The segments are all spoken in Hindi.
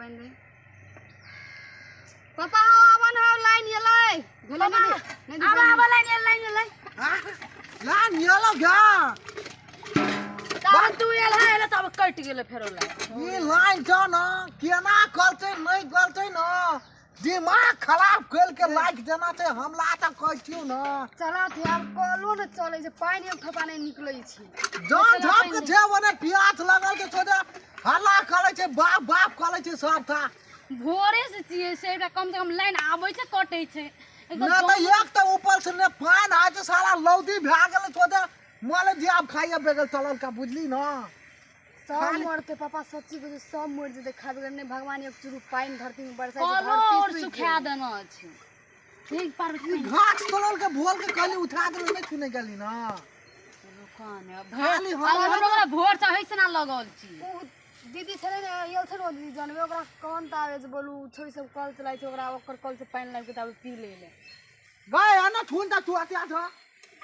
पाइन रे पापा आवन हो लाइन येलै भेले नहीं आवा लाइन येलै लाइन येलो गा तब तू एला तब कट गेले फेरो ये लाइन जो न केना गलते नहीं गलते न दिमाग खराब कर के लाइक देना छै हमला त कहथियो न चला थे अब कॉलो न चले जे पानी एक ठोपा नहीं निकलै छी जान झाप के जे ओने प्याज लगल के छोड़े हल्ला करे छै बाप बाप करे छै सब था भोरे से छिए से कम से कम लाइन आबै छै कटै छै ना त एक त ऊपर से ने पान आ जे सारा लौदी भा गेल छोड़े मोले जे अब खाइए बेगल चलल का बुझली न सब मरते पापा सच्ची को सब मर जेते खाबे करने भगवान एक चुरु पाइन धरती में बरसाई कलो और सुखा देना छै ठीक पर घाट तोड़ल के भोल के कहली उठा दे नहीं छुने गेली ना रुकान खाली हमरा भोर से हैसे ना लगल छी दीदी छले ने यल छरो दीदी जानबे ओकरा कोन तावे जे बोलू छोरी सब कल चलाइ छै ओकरा ओकर कल से पाइन लाग के तब पी ले गए आना छुन त तू आते छ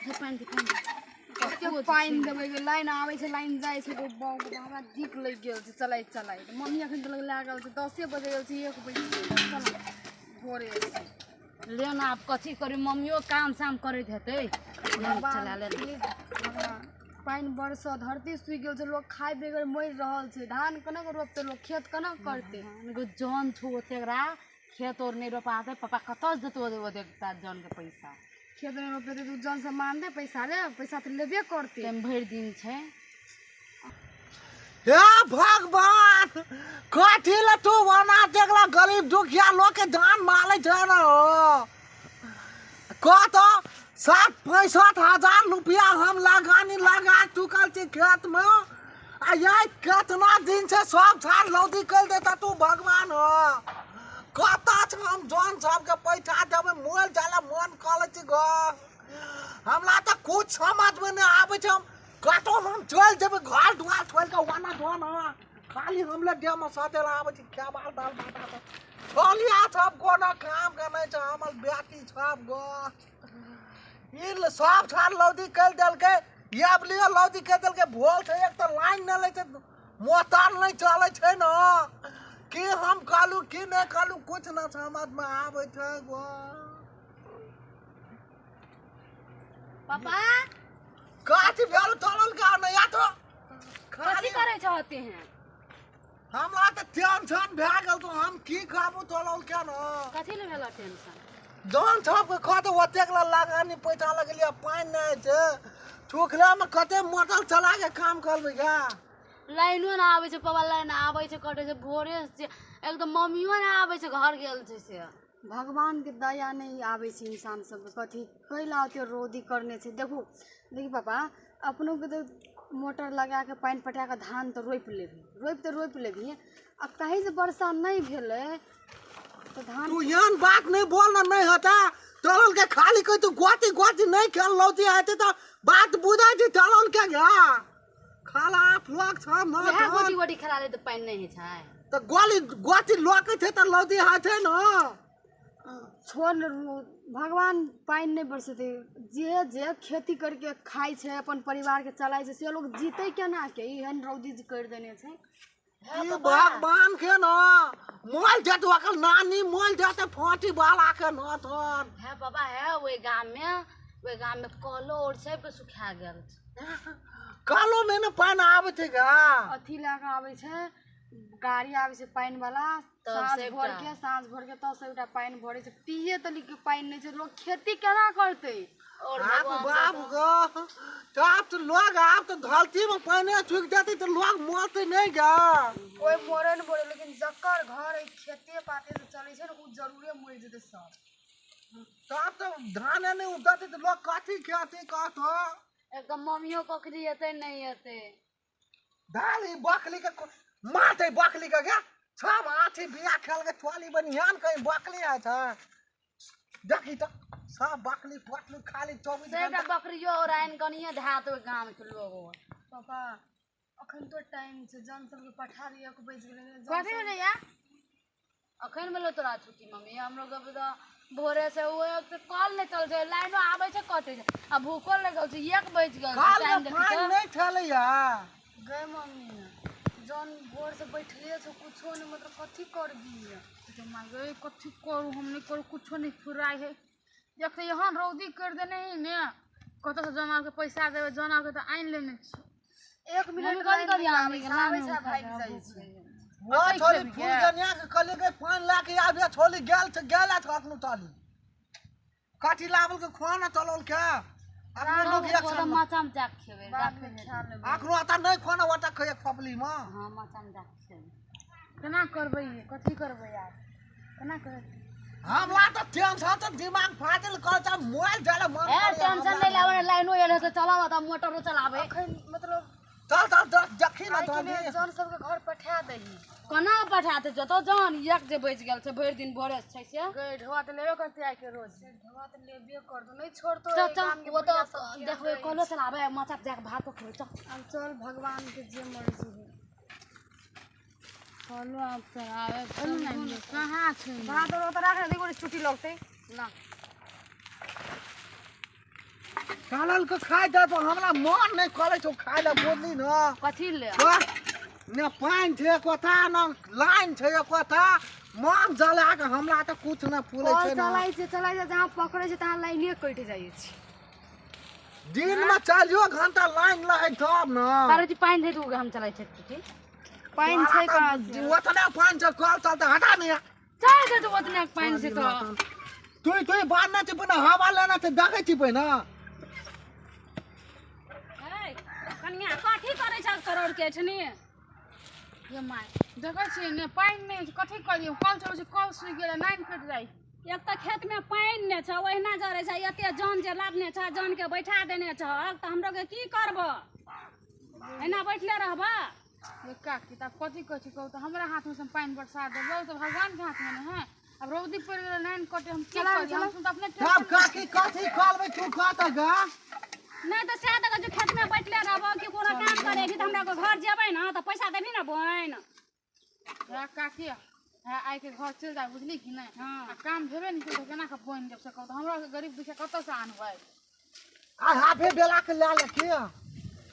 हे पाइन पाइन देबै के लाइन आबै छै लाइन जाइ छै हमरा दिक लग गेल छै चलाइ चलाइ मम्मी अखन तक लागल छै 10 बजे गेल छै 1 बजे चल भोरे से लेना आप कथी करी मम्मियो काम शाम करैत हेतै चला ले पाइन बरस धरती सुइ गेल छै लोग खाइ बेगर मर रहल छै धान कना के रोपते लोग खेत कना करते एगो जन छु ओतेकरा खेत और नहीं रोपाते पापा कतस देतो ओते जन के पैसा खेत में रोपते तू जन से मान दे पैसा ले पैसा तो लेबे करते टाइम भर दिन छै हे भगवान कथी ल तू बना देखला गरीब दुखिया लोग के जान माले छै न कत 60-65 रुपया हम लगानी लगा चुकल छी खेत में आ यही कितना दिन से सब साल लौदी कर देता तू भगवान हो कत हम जन सब के पैसा देबे मोल जाला मन कले छी ग हमरा त कुछ समझ में नहीं आवे छै हम कतो हम चल जेबे घर दुआर छोड़ के वाना धोन खाली हमले डे में साथे आवे छी क्या बाल दाल भात छोलिया सब कोनो काम करने छै हमर बेटी सब ग इल सब छाड़ लौदी कर देल के ये लिए लौदी कर देल के भोल से एक तो लाइन न ले छै मोटर नहीं चले छै न कि हम कालू कि नहीं कालू कुछ न समझ में आवे छै गो पापा काची भेल तोड़ल का नहीं या तो कथी करे चाहते हैं हमरा त टेंशन भे गेल तो हम की खाबू तोड़ल के न कथी ले भेला टेंशन जौन सब के खत ओतेक लगानी पैसा लगलिए पानी नहीं छै चोखला में कते मोटर चला के काम करबे गा लाइनो ना आवे छै पापा लाइन आवे छै कटे छै भोरे से एकदम मम्मियो ना आवे छै घर गेल छै से भगवान के दया नहीं आवे छै इंसान सब कथी कैला ओते रोदी करने छै देखी पापा अपनों के तो मोटर लगा के पानी पटा के धान तो रोप लेबी आ कहीं से वर्षा नहीं भेले तो धान तू यन बात नहीं बोलना नहीं होता तोड़ल के खाली कोई तू गोती गोती नहीं खेल लौती आते तो बात बुझा जी तोड़ल के गा खाला लोग छ न यह गोटी गोटी खला ले तो पानी नहीं छै तो गोती लोक थे तो लौती हाथे न छोड़ भगवान पानी नहीं बरसते जे खेती करके खाई छै अपन परिवार के चलाइ छै से लोग जीते केना के एहन रौदी कर देने छै ये भगवान के न मोल जत वकल नानी मोल जत फांटी वाला के न थन है पापा है ओए गाम में कलो और सब के सुखा गेल छै कालो में न पानी आवे छै गा अथी लगा आवे छै गाड़ी आवे छै पानी वाला साँझ भर के तो सबटा पानी भरे छै पिए तली के पानी नहीं छै लोग खेती केना करते और बाप गो तो आप तो लोग आप तो धरती में पानी छुक देते तो लोग मरते नहीं गा कोई मरे न मरे लेकिन जकर घर खेते पाते से चले छै न उ जरूरे मर जेते सब तो आप तो धान नहीं उगते तो लोग काठी खेती कहत हो एकदम मम्मियो ककरी एते नहीं एते डाली बकली के माथे बकली के क्या सब आठी बिया खेल के थोली बनियान कहीं बकली है था देखी तो सब बकली पटलू खाली 24 सेटा बकरियो और आइन कनिए धात ओइ गाम के लोग पापा अखन तो टाइम छै जन सब के पठार 1 बज गेलै कथी भेलै या अखन भेलो तोरा छुट्टी मम्मी हमरो के तो भोरे से वो कॉल नहीं चल छै लाइनो आवे छै कते छै आ भूखो लगल छै 1 बज गेल काल टाइम में देखी पानी नहीं थले या गए मम्मी जौन भोर से बैठले छो कुछो नहीं मतलब कथी करबी तो मां गए कथी करू हम नहीं करू कुछो नहीं फुराई है देख यहाँ रौदी कर देने ही ने कत से जना के पैसा देवे जना के तो आइन लेने छी 1 मिनट कथी करी आवे आवे छै भाग जाइ छै वो छोली फूल गनिया के कले के पान ला के आबे छोली गेल अखनु ताली काटी लावल के खाना चलल के अपने लोग एक तो माचा में जाक खेबे बाद में खा लेबै अखनु आता नहीं खाना वाटा खए खपली में हां माचा में जाक खेबे केना करबै कथी करबै यार केना करबै हमरा तो टेंशन तो दिमाग फाटल कर त मोबाइल जाला मन ए टेंशन नहीं लावे लाइनो एले तो चलावा त मोटरो चलावे अखन मतलब चल देखी ना तो जौन सबके घर पठा दही कना पठाते जतो जान एक जे बच गेल छै भरि दिन भोरे छै से गए ढवा त लेबे करते आइ के रोज ढवा त लेबे कर दो नहीं छोड़तो चाचा वो तो देखबे कलो चलावे माचा जाक भात पकड़ अब चल भगवान के जे मर्जी है कलो अब चलावे कहां छै भात और तो राख देखो छुट्टी लगते ना कालल के खाय दे तो हमरा मन नहीं करे छो खाय ले बोलली न कथी ले ने पानी थे कोथा न लाइन थे कोथा मन जला के हमरा त कुछ न फूले छै न चलाई छै जहां पकड़े छै तहां लाइने कटि जाइ छै दिन में चलियो घंटा लाइन लगे तब न तारे जी पानी दे दू हम चलाई छै टूटी पाइन छै का ओतना पानी से कल चलते हटा नहीं चाय दे दू ओतने पानी से तो तू बांधना छै पर हवा लेना छै देखे छी पे न कन्या काठी करे छ करोड़ के छनी ये माय देखै छी ने पानी नहीं कथी करियो कल चलो छै कल सुइ गेले लाइन कट जाई एक त खेत में पानी ने छ ओहिना जरे छ एते जान जे लादने छ जान के बैठा देने छ त हमरो के की करब एना बैठले रहबा ये काकी त कथी कहै छी कहू त हमरा हाथ में से पानी बरसा दे तो भगवान के हाथ में न है अब रौदी पड़ गेले लाइन कटे हम की करी हम तो अपने सब काकी कथी करबे तू कहत गा नहीं तो शायद अगर जो खेत में बैठले रहबो कि कोनो काम करेगी त हमरा को घर जेबै न त पैसा देबी न बहन या काकी आइ के घर चल जा बुझली कि नहीं हां काम भेबे नहीं तो केना के बहन जब से कहू त हमरा के गरीब दुखिया कत से आनबै आ हाफे बेला के ले ले के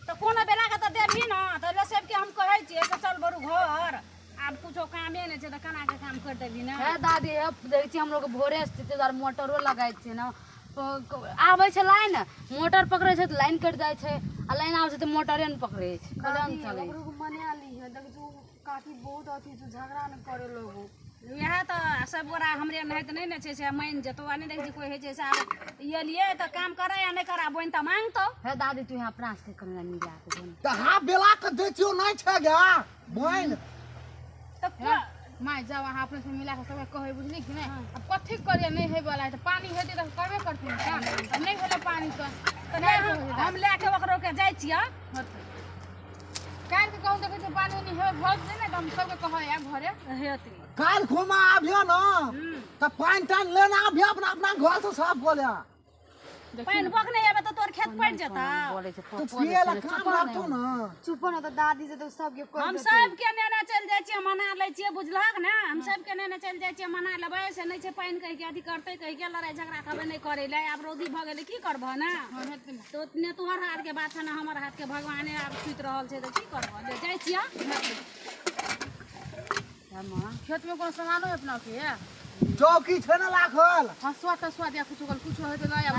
तो कोनो बेला के त देबी न त ले सब के हम कहै छियै कि चल बरू घर अब कुछो कामे नहीं छै त केना के काम कर देबी न हे दादी अब देखै छी हम लोग भोरे स्थितिदार मोटरो लगाइ छै न आबै छै लाइन मोटर पकड़े छै त लाइन कट जाइ छै आ लाइन आबै छै त मोटरे न पकड़े छै कलन चले ओकरो मने आली है देख जो काफी बहुत अथी जो झगड़ा न करे लोग यह तो सब गोरा हमरे नहीं तो नहीं न छै से मान जतो आ नहीं देख जी कोई है छै साहब ये लिए त काम करे या नहीं करा बोइन त मांग तो हे दादी तू यहां प्रांस के करना नहीं जाके बोन त हाफ बेला के देतियो नहीं छै गा बहन त माय जाव अहाँ अपने से मिला के सब कहै बुझली कि नहीं अब कथी करिए नहीं है वाला त पानी हेते त करबे करथिन का अब नहीं भेले पानी त नहीं हम लेके ओकरो के जाय छियै काल के कहूं देखे छै पानी नहीं है भज दे ना हम सब के कहै या घरे हेती काल घुमा आबियो न त पानी टान लेना आबियो अपना अपना घर से सब बोले पानी बकने आबे त तोर खेत पड़ जता तो पिएला काम लागतो न चुप न त दादी से तो सब के कर हम सब के नेने चल जाय छियै मना लै छियै बुझलहक ना हम सब के नेने चल जाय छियै मना लेबै से नहीं छै पानी कहि के अथी करते कहि के लड़ाई झगड़ा खबे नहीं करे ले अब रौदी भ गेले की करबह ना तो ने तोहर हाथ के बात है ना हमर हाथ के भगवाने अब सुत रहल छै त की करबह ले जाय छियै खेत में कोनो सामान है अपना के चौकी छै न लाखल हसवा तसवा दिया कुछ है तो लाया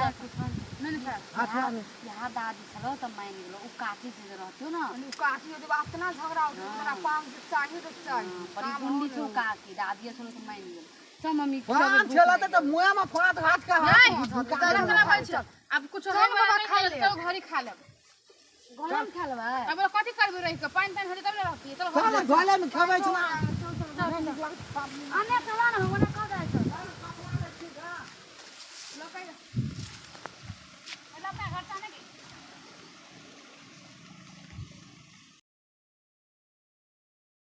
नहीं नहीं अच्छा यहाँ दादी चलो तो मान गेलो उ काठी से रहतियो ना उ काठी जब इतना झगड़ा होत हमरा पाम से चाहिए तो चाहिए पर ई गुंडी छौ काकी दादी सुन तो मान गेलो सब मम्मी पान छला त मुया में पात हाथ के हाथ अब कुछ है खा ले चल घरी खा ले गरम खा लेबा अब कथी करबे रही के पानी तान हरी तब रहती चल चल घोले में खबै छ ना आने चला ना